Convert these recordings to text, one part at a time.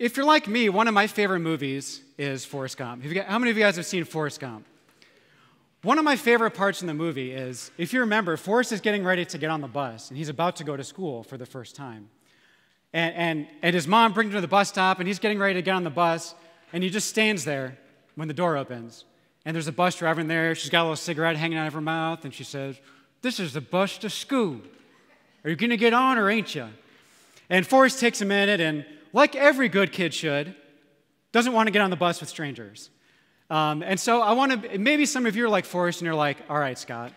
if you're like me, one of my favorite movies is Forrest Gump. How many of you guys have seen Forrest Gump? One of my favorite parts in the movie is, if you remember, Forrest is getting ready to get on the bus, and he's about to go to school for the first time. And his mom brings him to the bus stop, and he's getting ready to get on the bus, and he just stands there when the door opens. And there's a bus driver in there. She's got a little cigarette hanging out of her mouth, and she says, "This is the bus to school. Are you going to get on or ain't you?" And Forrest takes a minute, and like every good kid should, doesn't want to get on the bus with strangers. And so I want to, maybe some of you are like Forrest, and you're like, all right, Scott,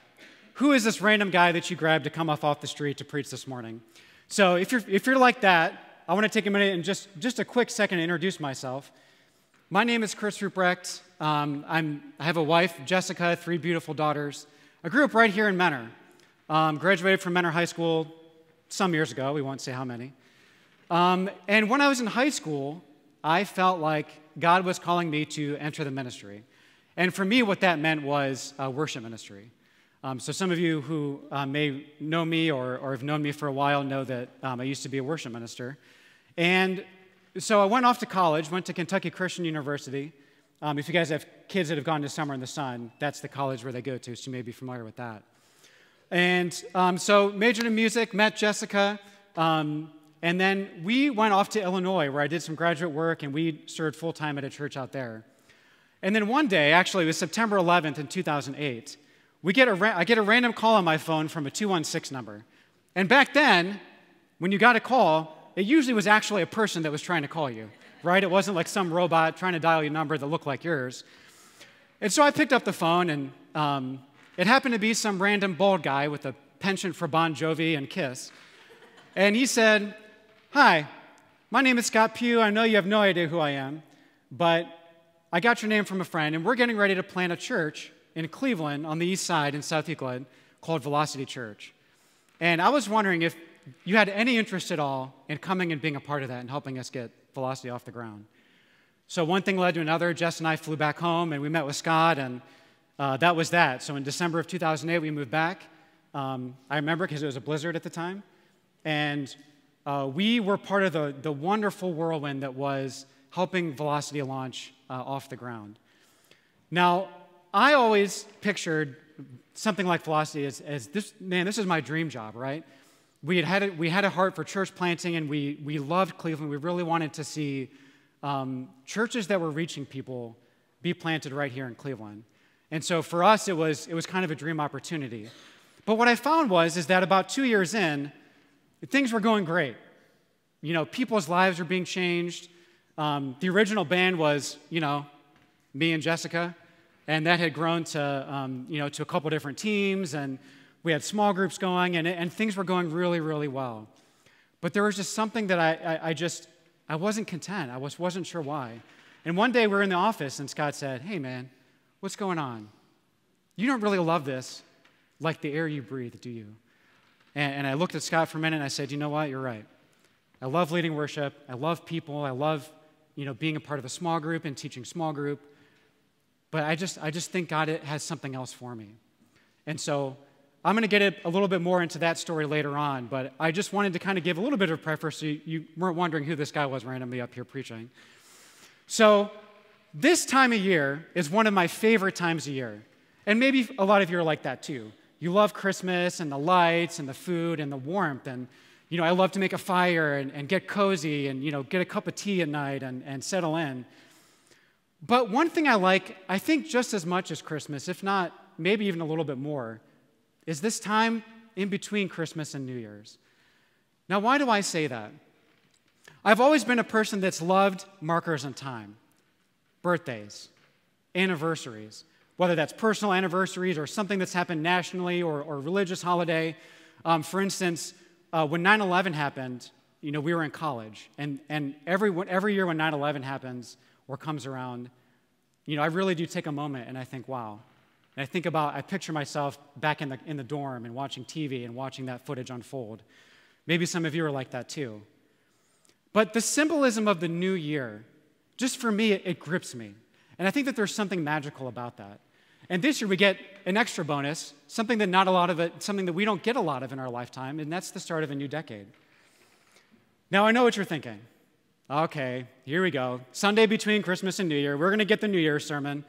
who is this random guy that you grabbed to come off the street to preach this morning? So if you're like that, I want to take a minute and just a quick second to introduce myself. My name is Chris Ruprecht. I have a wife, Jessica, 3 beautiful daughters. I grew up right here in Mentor. Graduated from Mentor High School some years ago. We won't say how many. And when I was in high school, I felt like God was calling me to enter the ministry. And for me, what that meant was worship ministry. So some of you who may know me or have known me for a while know that I used to be a worship minister. And so I went off to college, went to Kentucky Christian University. If you guys have kids that have gone to Summer in the Sun, that's the college where they go to, so you may be familiar with that. And so majored in music, met Jessica, and then we went off to Illinois, where I did some graduate work, and we served full-time at a church out there. And then one day, actually, it was September 11th in 2008, I get a random call on my phone from a 216 number. And back then, when you got a call, it usually was actually a person that was trying to call you, right? It wasn't like some robot trying to dial your number that looked like yours. And so I picked up the phone, and it happened to be some random bald guy with a penchant for Bon Jovi and Kiss. And he said, "Hi, my name is Scott Pugh. I know you have no idea who I am, but I got your name from a friend, and we're getting ready to plant a church in Cleveland on the east side in South Euclid called Velocity Church. And I was wondering if you had any interest at all in coming and being a part of that and helping us get Velocity off the ground." So one thing led to another. Jess and I flew back home, and we met with Scott, and that was that. So in December of 2008, we moved back. I remember because it was a blizzard at the time. And we were part of the wonderful whirlwind that was helping Velocity launch off the ground. Now, I always pictured something like Velocity as this, man, this is my dream job, right? We had a heart for church planting, and we loved Cleveland. We really wanted to see churches that were reaching people be planted right here in Cleveland. And so for us, it was kind of a dream opportunity. But what I found is that about 2 years in, things were going great. You know, people's lives were being changed. The original band was, me and Jessica, and that had grown to, to a couple different teams, and we had small groups going, and things were going really, really well. But there was just something that I wasn't content. I wasn't sure why. And one day we were in the office, and Scott said, "Hey, man, what's going on? You don't really love this like the air you breathe, do you?" And I looked at Scott for a minute, and I said, "You know what? You're right. I love leading worship. I love people. I love, being a part of a small group and teaching small group. But I just think God has something else for me." And so I'm going to get a little bit more into that story later on, but I just wanted to kind of give a little bit of preface so you weren't wondering who this guy was randomly up here preaching. So this time of year is one of my favorite times of year. And maybe a lot of you are like that too. You love Christmas and the lights and the food and the warmth. And, I love to make a fire and get cozy and, get a cup of tea at night and settle in. But one thing I like, I think just as much as Christmas, if not maybe even a little bit more, is this time in between Christmas and New Year's. Now, why do I say that? I've always been a person that's loved markers in time, birthdays, anniversaries, whether that's personal anniversaries or something that's happened nationally or religious holiday. For instance, when 9/11 happened, we were in college, and every year when 9/11 happens or comes around, I really do take a moment and I think, wow. And I picture myself back in the dorm and watching TV and watching that footage unfold. Maybe some of you are like that too. But the symbolism of the new year, just for me, it grips me. And I think that there's something magical about that. And this year we get an extra bonus, something that we don't get a lot of in our lifetime, and that's the start of a new decade. Now I know what you're thinking. Okay, here we go. Sunday between Christmas and New Year, we're going to get the New Year's sermon,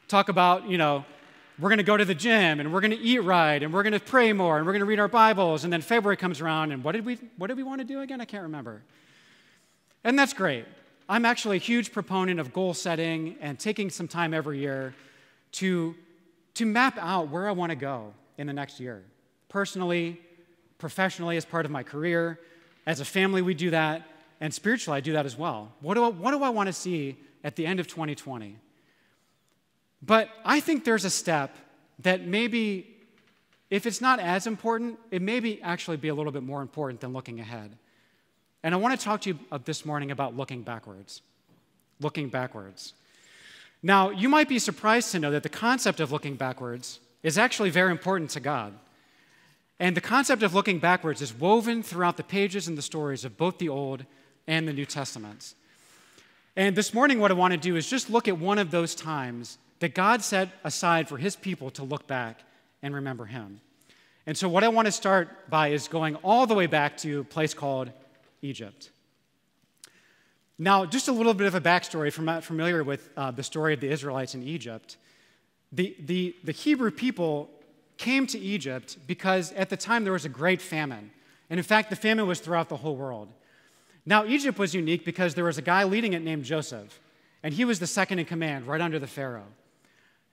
talk about, we're going to go to the gym, and we're going to eat right, and we're going to pray more, and we're going to read our Bibles, and then February comes around, and what did we want to do again? I can't remember. And that's great. I'm actually a huge proponent of goal setting and taking some time every year to map out where I want to go in the next year. Personally, professionally, as part of my career, as a family, we do that. And spiritually, I do that as well. What do I want to see at the end of 2020? But I think there's a step that maybe, if it's not as important, it may actually be a little bit more important than looking ahead. And I want to talk to you this morning about looking backwards. Looking backwards. Now, you might be surprised to know that the concept of looking backwards is actually very important to God. And the concept of looking backwards is woven throughout the pages and the stories of both the Old and the New Testaments. And this morning, what I want to do is just look at one of those times that God set aside for his people to look back and remember him. And so what I want to start by is going all the way back to a place called Egypt. Now, just a little bit of a backstory, if you're not familiar with the story of the Israelites in Egypt. The Hebrew people came to Egypt because at the time there was a great famine. And in fact, the famine was throughout the whole world. Now, Egypt was unique because there was a guy leading it named Joseph, and he was the second in command, right under the Pharaoh.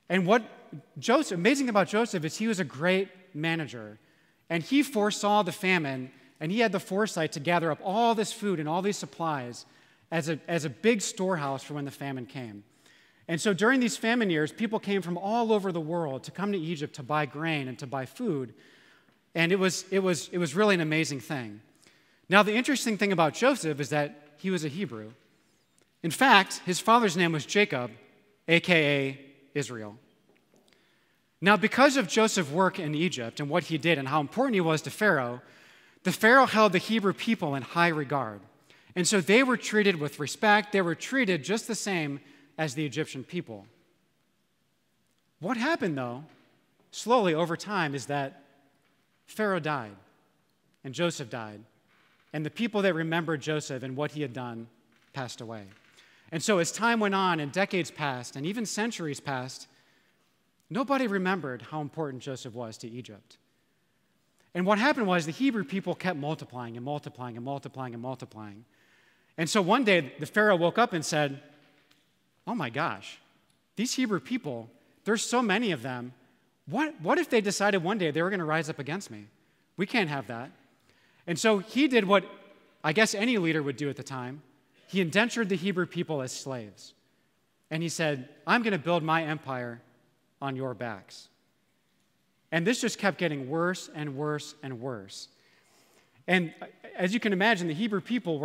And amazing about Joseph is he was a great manager, and he foresaw the famine, and he had the foresight to gather up all this food and all these supplies as a big storehouse for when the famine came. And so during these famine years, people came from all over the world to come to Egypt to buy grain and to buy food, and it was really an amazing thing. Now, the interesting thing about Joseph is that he was a Hebrew. In fact, his father's name was Jacob, a.k.a. Israel. Now, because of Joseph's work in Egypt and what he did and how important he was to Pharaoh, the Pharaoh held the Hebrew people in high regard. And so they were treated with respect. They were treated just the same as the Egyptian people. What happened, though, slowly over time, is that Pharaoh died and Joseph died. And the people that remembered Joseph and what he had done passed away. And so as time went on and decades passed and even centuries passed, nobody remembered how important Joseph was to Egypt. And what happened was the Hebrew people kept multiplying and multiplying and multiplying and multiplying. And so one day the Pharaoh woke up and said, oh my gosh, these Hebrew people, there's so many of them. What if they decided one day they were going to rise up against me? We can't have that. And so he did what I guess any leader would do at the time. He indentured the Hebrew people as slaves. And he said, I'm going to build my empire on your backs. And this just kept getting worse and worse and worse. And as you can imagine, the Hebrew people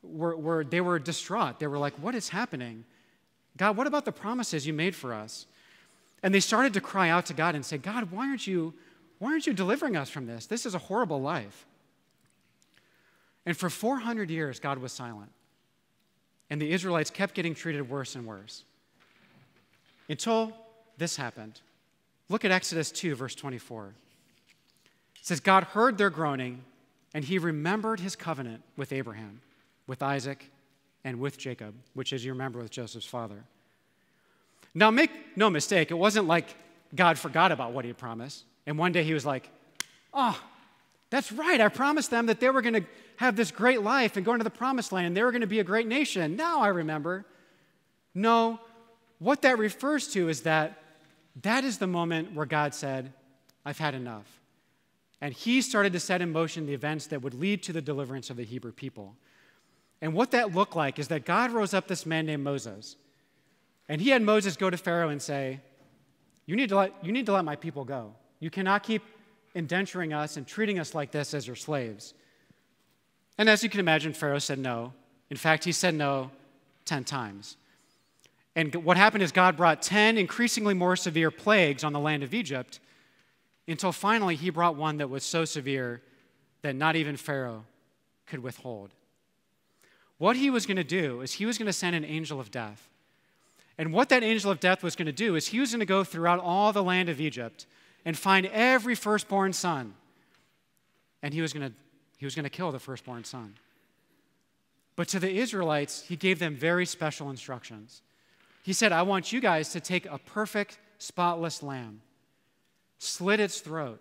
they were distraught. They were like, what is happening? God, what about the promises you made for us? And they started to cry out to God and say, God, why aren't you delivering us from this? This is a horrible life. And for 400 years, God was silent. And the Israelites kept getting treated worse and worse. Until this happened. Look at Exodus 2, verse 24. It says, God heard their groaning, and he remembered his covenant with Abraham, with Isaac, and with Jacob, which, as you remember, was Joseph's father. Now, make no mistake, it wasn't like God forgot about what he had promised. And one day he was like, oh, that's right. I promised them that they were going to have this great life and go into the promised land, and they were going to be a great nation. Now I remember. No, what that refers to is that is the moment where God said, I've had enough. And he started to set in motion the events that would lead to the deliverance of the Hebrew people. And what that looked like is that God rose up this man named Moses. And he had Moses go to Pharaoh and say, you need to let my people go. You cannot keep indenturing us and treating us like this as your slaves. And as you can imagine, Pharaoh said no. In fact, he said no 10 times. And what happened is God brought 10 increasingly more severe plagues on the land of Egypt until finally he brought one that was so severe that not even Pharaoh could withhold. What he was going to do is he was going to send an angel of death. And what that angel of death was going to do is he was going to go throughout all the land of Egypt and find every firstborn son. And he was going to kill the firstborn son. But to the Israelites, he gave them very special instructions. He said, I want you guys to take a perfect, spotless lamb, slit its throat,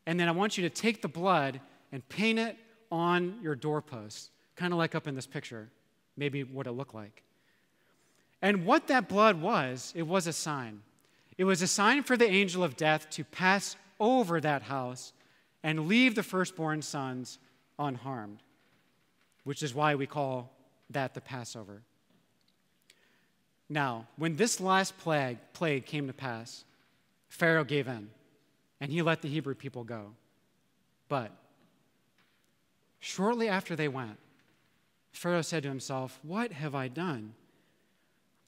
and then I want you to take the blood and paint it on your doorposts, kind of like up in this picture, maybe what it looked like. And what that blood was, it was a sign. It was a sign for the angel of death to pass over that house and leave the firstborn sons unharmed, which is why we call that the Passover. Now, when this last plague came to pass, Pharaoh gave in, and he let the Hebrew people go. But shortly after they went, Pharaoh said to himself, what have I done?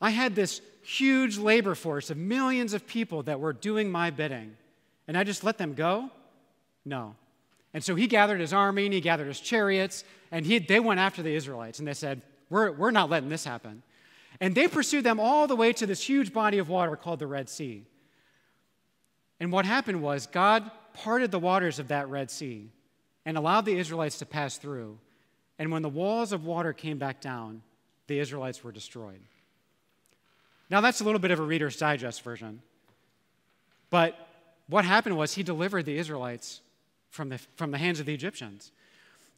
I had this huge labor force of millions of people that were doing my bidding, and I just let them go? No. And so he gathered his army, and he gathered his chariots, and they went after the Israelites, and they said, we're not letting this happen. And they pursued them all the way to this huge body of water called the Red Sea. And what happened was God parted the waters of that Red Sea and allowed the Israelites to pass through. And when the walls of water came back down, the Israelites were destroyed. Now, that's a little bit of a Reader's Digest version. But what happened was he delivered the Israelites from the hands of the Egyptians.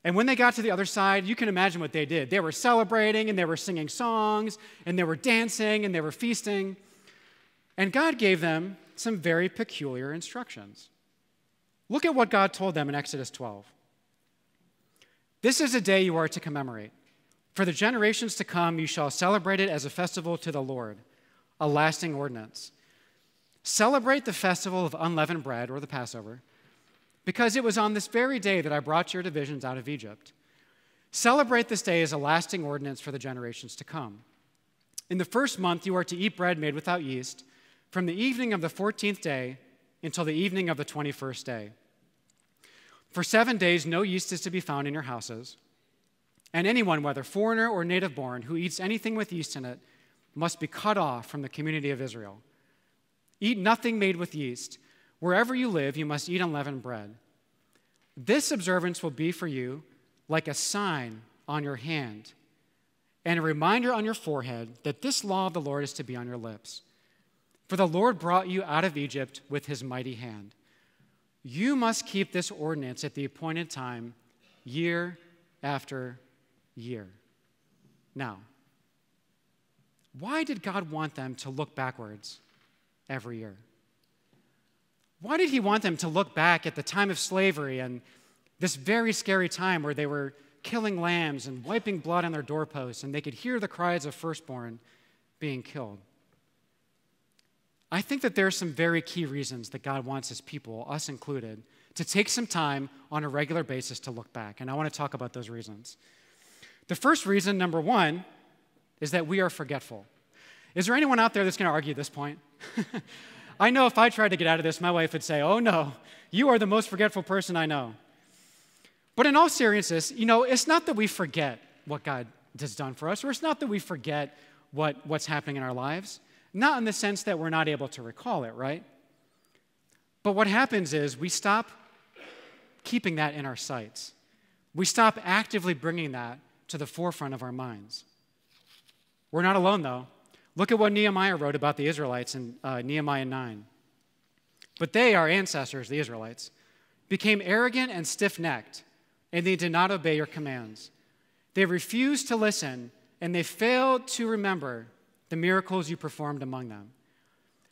And when they got to the other side, you can imagine what they did. They were celebrating, and they were singing songs, and they were dancing, and they were feasting. And God gave them some very peculiar instructions. Look at what God told them in Exodus 12. This is a day you are to commemorate. For the generations to come, you shall celebrate it as a festival to the Lord, a lasting ordinance. Celebrate the festival of unleavened bread, or the Passover, because it was on this very day that I brought your divisions out of Egypt. Celebrate this day as a lasting ordinance for the generations to come. In the first month, you are to eat bread made without yeast, from the evening of the 14th day until the evening of the 21st day. For 7 days, no yeast is to be found in your houses, and anyone, whether foreigner or native born, who eats anything with yeast in it must be cut off from the community of Israel. Eat nothing made with yeast. Wherever you live, you must eat unleavened bread. This observance will be for you like a sign on your hand and a reminder on your forehead that this law of the Lord is to be on your lips. For the Lord brought you out of Egypt with his mighty hand. You must keep this ordinance at the appointed time, year after year. Now, why did God want them to look backwards every year? Why did he want them to look back at the time of slavery and this very scary time where they were killing lambs and wiping blood on their doorposts, and they could hear the cries of firstborn being killed? I think that there are some very key reasons that God wants his people, us included, to take some time on a regular basis to look back, and I want to talk about those reasons. The first reason, number one, is that we are forgetful. Is there anyone out there that's going to argue this point? I know if I tried to get out of this, my wife would say, oh no, you are the most forgetful person I know. But in all seriousness, it's not that we forget what God has done for us, or it's not that we forget what's happening in our lives. Not in the sense that we're not able to recall it, right? But what happens is we stop keeping that in our sights. We stop actively bringing that to the forefront of our minds. We're not alone, though. Look at what Nehemiah wrote about the Israelites in Nehemiah 9. But they, our ancestors, the Israelites, became arrogant and stiff-necked, and they did not obey your commands. They refused to listen, and they failed to remember the miracles you performed among them.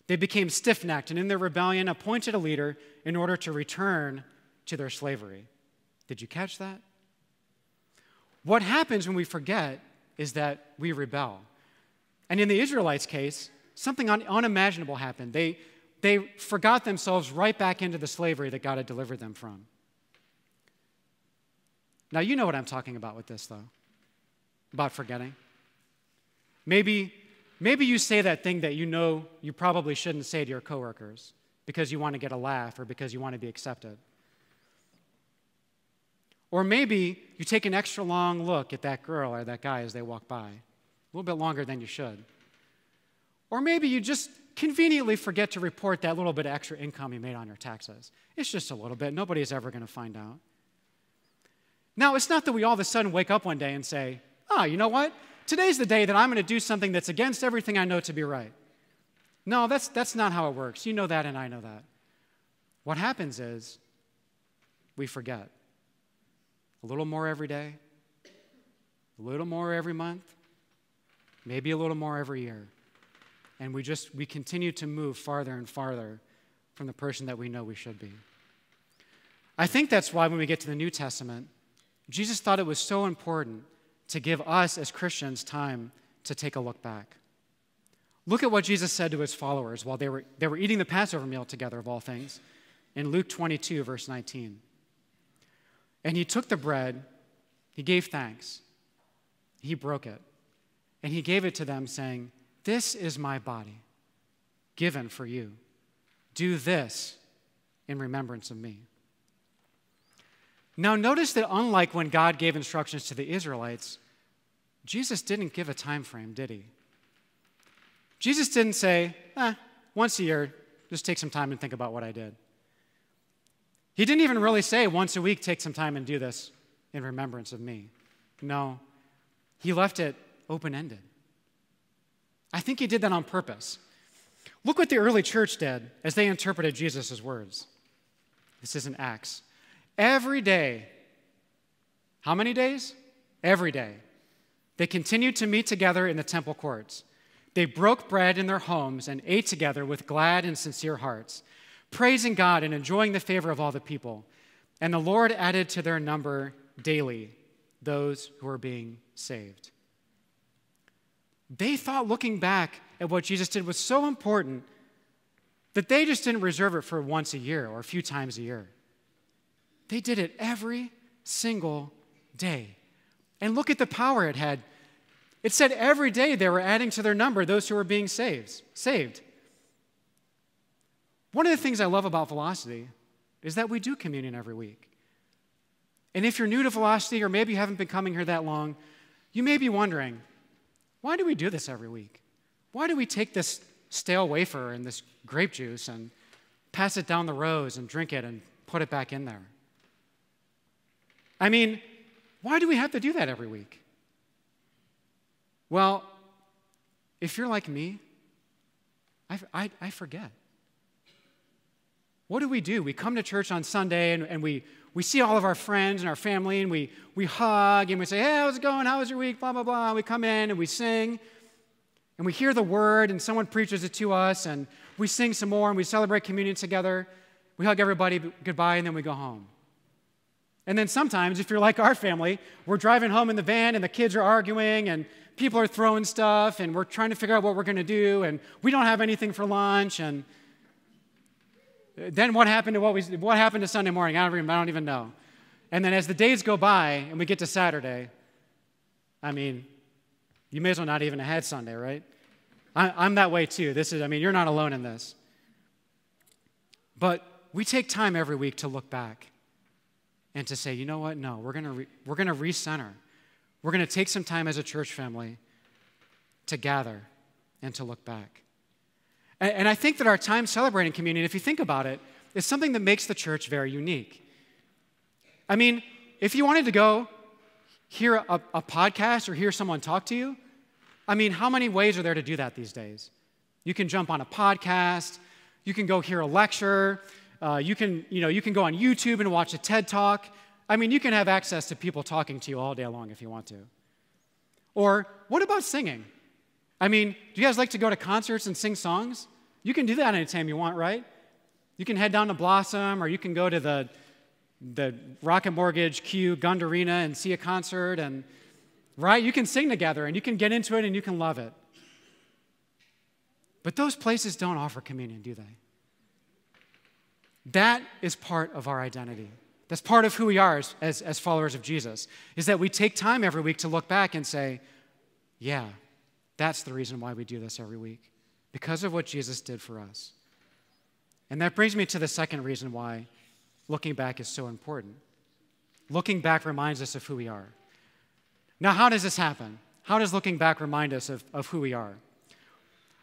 They became stiff-necked, and in their rebellion appointed a leader in order to return to their slavery. Did you catch that? What happens when we forget is that we rebel. And in the Israelites' case, something unimaginable happened. They forgot themselves right back into the slavery that God had delivered them from. Now, you know what I'm talking about with this, though, about forgetting. Maybe you say that thing that you know you probably shouldn't say to your coworkers because you want to get a laugh or because you want to be accepted. Or maybe you take an extra long look at that girl or that guy as they walk by, a little bit longer than you should. Or maybe you just conveniently forget to report that little bit of extra income you made on your taxes. It's just a little bit. Nobody's ever going to find out. Now, it's not that we all of a sudden wake up one day and say, oh, you know what? Today's the day that I'm going to do something that's against everything I know to be right. No, that's not how it works. You know that and I know that. What happens is we forget. A little more every day, a little more every month, maybe a little more every year. And we continue to move farther and farther from the person that we know we should be. I think that's why when we get to the New Testament, Jesus thought it was so important to give us as Christians time to take a look back. Look at what Jesus said to his followers while they were eating the Passover meal together, of all things, in Luke 22, verse 19. And he took the bread, he gave thanks, he broke it, and he gave it to them, saying, "This is my body, given for you. Do this in remembrance of me." Now notice that unlike when God gave instructions to the Israelites, Jesus didn't give a time frame, did he? Jesus didn't say, once a year, just take some time and think about what I did. He didn't even really say, once a week, take some time and do this in remembrance of me. No, he left it open-ended. I think he did that on purpose. Look what the early church did as they interpreted Jesus' words. This is in Acts. Every day, how many days? Every day. They continued to meet together in the temple courts. They broke bread in their homes and ate together with glad and sincere hearts, praising God and enjoying the favor of all the people. And the Lord added to their number daily those who were being saved. They thought looking back at what Jesus did was so important that they just didn't reserve it for once a year or a few times a year. They did it every single day. And look at the power it had. It said every day they were adding to their number those who were being saved. One of the things I love about Velocity is that we do communion every week. And if you're new to Velocity, or maybe you haven't been coming here that long, you may be wondering, why do we do this every week? Why do we take this stale wafer and this grape juice and pass it down the rows and drink it and put it back in there? I mean, why do we have to do that every week? Well, if you're like me, I forget. What do? We come to church on Sunday and we see all of our friends and our family and we hug and we say, "Hey, how's it going? How was your week?" Blah, blah, blah. We come in and we sing and we hear the word and someone preaches it to us and we sing some more and we celebrate communion together. We hug everybody goodbye and then we go home. And then sometimes, if you're like our family, we're driving home in the van and the kids are arguing and people are throwing stuff and we're trying to figure out what we're going to do and we don't have anything for lunch. And then what happened to Sunday morning? I don't even know. And then as the days go by and we get to Saturday, I mean, you may as well not even have had Sunday, right? I'm that way too. You're not alone in this. But we take time every week to look back and to say, you know what? No, we're going to recenter. We're going to take some time as a church family to gather and to look back. And I think that our time celebrating communion, if you think about it, is something that makes the church very unique. I mean, if you wanted to go hear a podcast or hear someone talk to you, I mean, how many ways are there to do that these days? You can jump on a podcast. You can go hear a lecture. You can go on YouTube and watch a TED Talk. I mean, you can have access to people talking to you all day long if you want to. Or what about singing? I mean, do you guys like to go to concerts and sing songs? You can do that anytime you want, right? You can head down to Blossom, or you can go to the Rocket Mortgage Q Gund Arena and see a concert, and right? You can sing together, and you can get into it, and you can love it. But those places don't offer communion, do they? That is part of our identity. That's part of who we are as followers of Jesus, is that we take time every week to look back and say, yeah, that's the reason why we do this every week, because of what Jesus did for us. And that brings me to the second reason why looking back is so important. Looking back reminds us of who we are. Now, how does this happen? How does looking back remind us of who we are?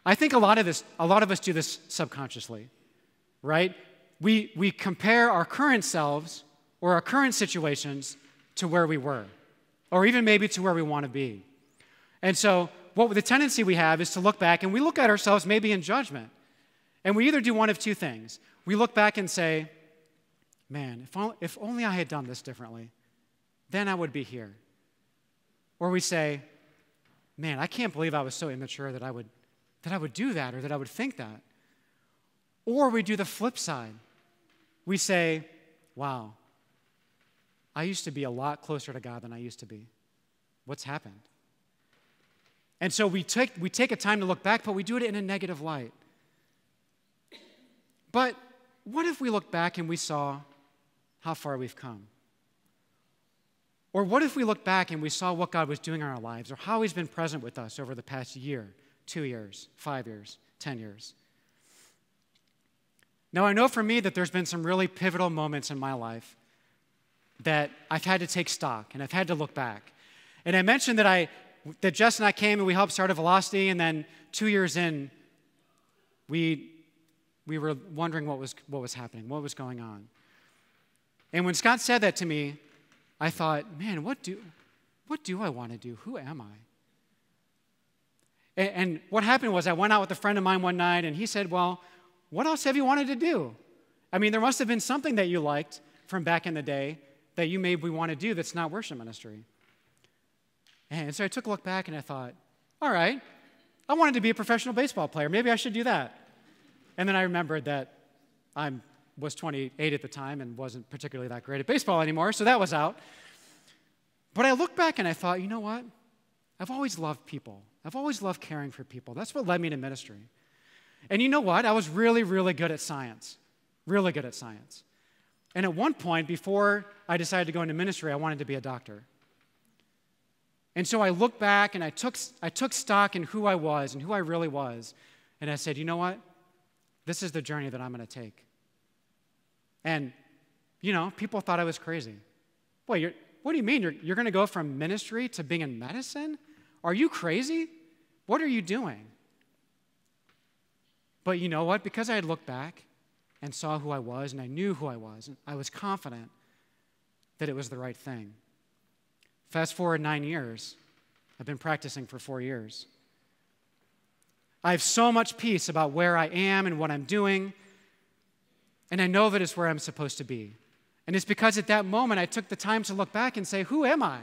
I think a lot of us do this subconsciously, right? We compare our current selves or our current situations to where we were. or even maybe to where we want to be. And so what the tendency we have is to look back, and we look at ourselves maybe in judgment. And we either do one of two things. We look back and say, man, if only I had done this differently, then I would be here. Or we say, man, I can't believe I was so immature that I would do that or that I would think that. Or we do the flip side. We say, wow, I used to be a lot closer to God than I used to be. What's happened? And so we take a time to look back, but we do it in a negative light. But what if we look back and we saw how far we've come? Or what if we look back and we saw what God was doing in our lives, or how He's been present with us over the past year, 2 years, 5 years, 10 years? Now, I know for me that there's been some really pivotal moments in my life that I've had to take stock and I've had to look back. And I mentioned that Jess and I came and we helped start a Velocity, and then 2 years in, we were wondering what was happening, what was going on. And when Scott said that to me, I thought, man, what do I want to do? Who am I? And what happened was I went out with a friend of mine one night, and he said, well, what else have you wanted to do? I mean, there must have been something that you liked from back in the day that you maybe want to do that's not worship ministry. And so I took a look back and I thought, all right, I wanted to be a professional baseball player. Maybe I should do that. And then I remembered that I was 28 at the time and wasn't particularly that great at baseball anymore, so that was out. But I looked back and I thought, you know what? I've always loved people. I've always loved caring for people. That's what led me to ministry. And you know what? I was really, really good at science. Really good at science. And at one point, before I decided to go into ministry, I wanted to be a doctor. And so I looked back and I took stock in who I was and who I really was. And I said, you know what? This is the journey that I'm going to take. And, you know, people thought I was crazy. Boy, what do you mean? You're going to go from ministry to being in medicine? Are you crazy? What are you doing? But you know what? Because I had looked back and saw who I was and I knew who I was, I was confident that it was the right thing. Fast forward 9 years. I've been practicing for 4 years. I have so much peace about where I am and what I'm doing, and I know that it's where I'm supposed to be. And it's because at that moment I took the time to look back and say, who am I?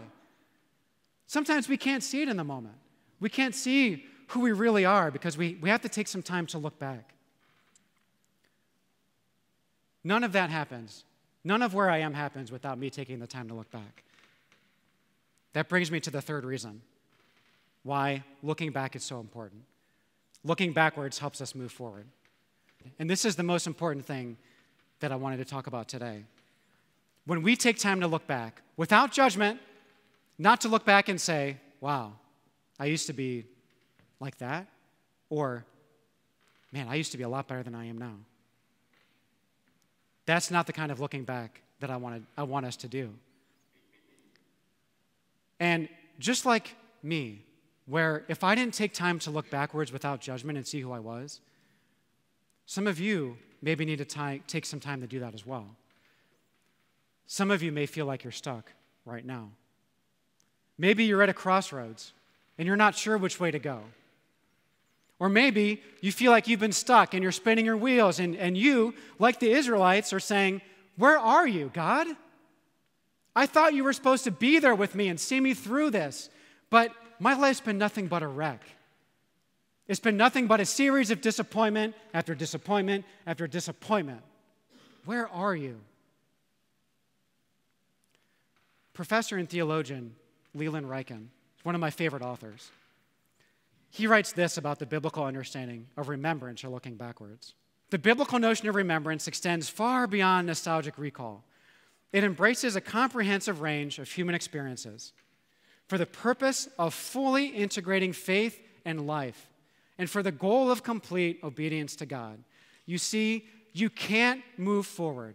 Sometimes we can't see it in the moment. We can't see who we really are because we have to take some time to look back. None of that happens. None of where I am happens without me taking the time to look back. That brings me to the third reason why looking back is so important. Looking backwards helps us move forward. And this is the most important thing that I wanted to talk about today. When we take time to look back, without judgment, not to look back and say, wow, I used to be like that, or, man, I used to be a lot better than I am now. That's not the kind of looking back that I want us to do. And just like me, where if I didn't take time to look backwards without judgment and see who I was, some of you maybe need to take some time to do that as well. Some of you may feel like you're stuck right now. Maybe you're at a crossroads and you're not sure which way to go. Or maybe you feel like you've been stuck and you're spinning your wheels and you, like the Israelites, are saying, where are you, God? I thought you were supposed to be there with me and see me through this, but my life's been nothing but a wreck. It's been nothing but a series of disappointment after disappointment after disappointment. Where are you? Professor and theologian Leland Ryken is one of my favorite authors. He writes this about the biblical understanding of remembrance or looking backwards. The biblical notion of remembrance extends far beyond nostalgic recall. It embraces a comprehensive range of human experiences for the purpose of fully integrating faith and life and for the goal of complete obedience to God. You see, you can't move forward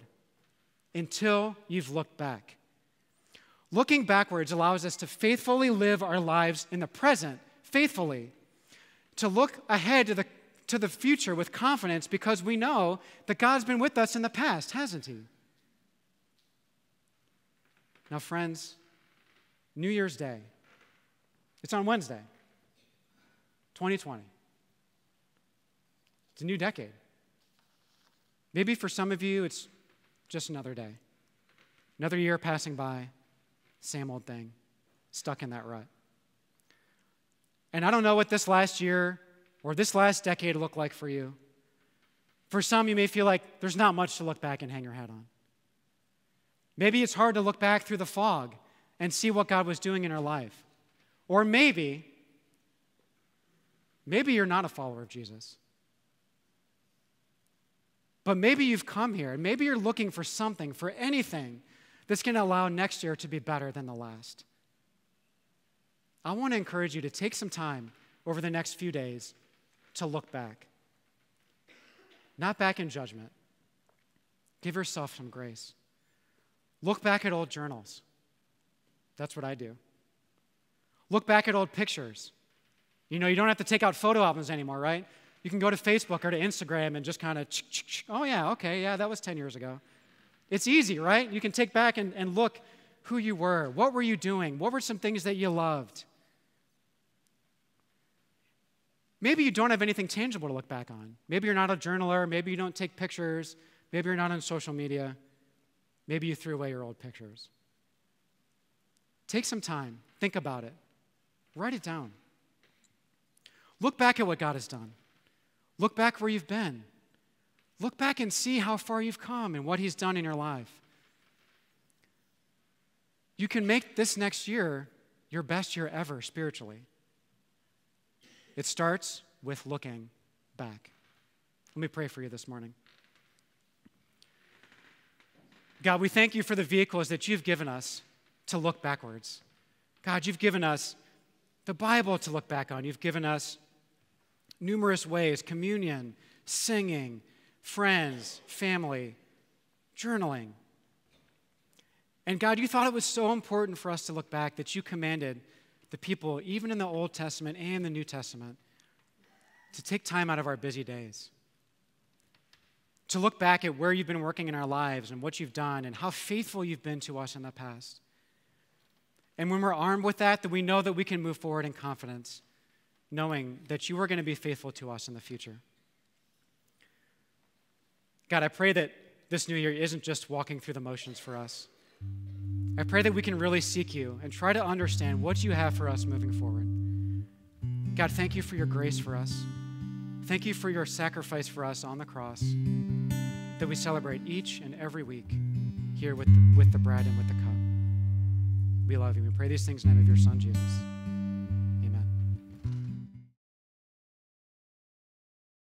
until you've looked back. Looking backwards allows us to faithfully live our lives in the present, faithfully, to look ahead to the future with confidence because we know that God's been with us in the past, hasn't He? Now, friends, New Year's Day. It's on Wednesday, 2020. It's a new decade. Maybe for some of you, it's just another day. Another year passing by, same old thing, stuck in that rut. And I don't know what this last year or this last decade looked like for you. For some, you may feel like there's not much to look back and hang your hat on. Maybe it's hard to look back through the fog and see what God was doing in your life. Or maybe you're not a follower of Jesus. But maybe you've come here, and maybe you're looking for something, for anything that's going to allow next year to be better than the last. I want to encourage you to take some time over the next few days to look back. Not back in judgment. Give yourself some grace. Look back at old journals. That's what I do. Look back at old pictures. You know, you don't have to take out photo albums anymore, right? You can go to Facebook or to Instagram and just kind of, oh yeah, okay, yeah, that was 10 years ago. It's easy, right? You can take back and look who you were. What were you doing? What were some things that you loved? Maybe you don't have anything tangible to look back on. Maybe you're not a journaler. Maybe you don't take pictures. Maybe you're not on social media. Maybe you threw away your old pictures. Take some time. Think about it. Write it down. Look back at what God has done. Look back where you've been. Look back and see how far you've come and what He's done in your life. You can make this next year your best year ever spiritually. It starts with looking back. Let me pray for you this morning. God, we thank you for the vehicles that you've given us to look backwards. God, you've given us the Bible to look back on. You've given us numerous ways: communion, singing, friends, family, journaling. And God, you thought it was so important for us to look back that you commanded the people, even in the Old Testament and the New Testament, to take time out of our busy days, to look back at where you've been working in our lives and what you've done and how faithful you've been to us in the past. And when we're armed with that, we know that we can move forward in confidence, knowing that you are going to be faithful to us in the future. God, I pray that this new year isn't just walking through the motions for us. I pray that we can really seek you and try to understand what you have for us moving forward. God, thank you for your grace for us. Thank you for your sacrifice for us on the cross that we celebrate each and every week here with the bread and with the cup. We love you. We pray these things in the name of your Son, Jesus.